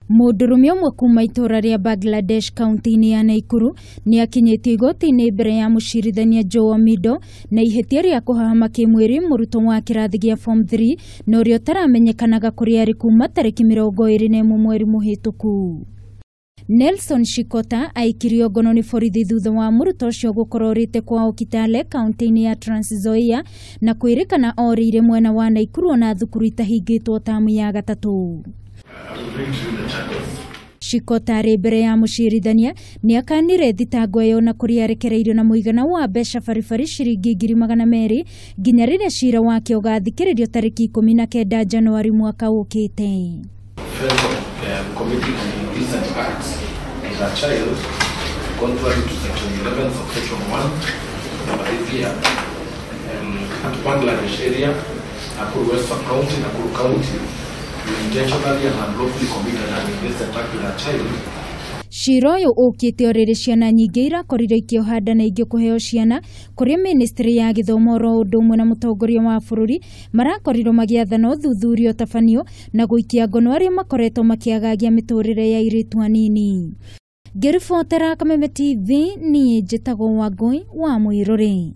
Mũndũrũme ũmwe kuma itora rĩa Bangladesh kaunti-inĩ ya Nakuru ni akinyĩtio igoti-inĩ mbere ya mũcirithania Joe Amido na ihĩtia rĩa kũhahama kĩmwĩrĩ mũrutwo wa kĩrathi gĩa form 3 na ũrĩa ũtaramenyekanaga kũrĩa arĩ kuma tarĩki 21 mweri mũhĩtũku. Nelson Shikota aikirio ngono ni borithi thutha wa mũrutwo ũcio gũkorwo ũrĩte kwao Kitale kaunti-inĩ ya Trans Nzoia na kwĩrĩkana orĩire mwena wa Nakuru na thukuru itahingĩtwo tamu ya gatatũ. Shikota arĩ mbere ya mũcirithania ni akanire thitango ĩyo na kũrĩarekereirio na mũigana wa mbeca baribari ciringi 200,000 nginya rĩrĩa cira wake ũgathikĩrĩrio tarĩki 19 Januari mwaka ũkĩte. Bangladesh area, Nakuru West County, Nakuru County, intentionally and unlawfully committed an indecent act with a child. Cira ũyũ ũkĩte orĩrĩ ciana nyingĩ irakorirwo ikĩohanda na ingĩ kũheo ciana kũrĩ ministry ya gĩthomo oro ũndũ ũmwe na mũtongoria wa bũrũri marakorirwo magĩathana ũthuthuria ũtabanio na gũikia ngono arĩa makoretwo makĩagagia mĩtũrĩre ya airĩtu anini. Ngĩribotera Kameme TV niĩ njĩtagwo Wangũi wa Mũirũrĩ.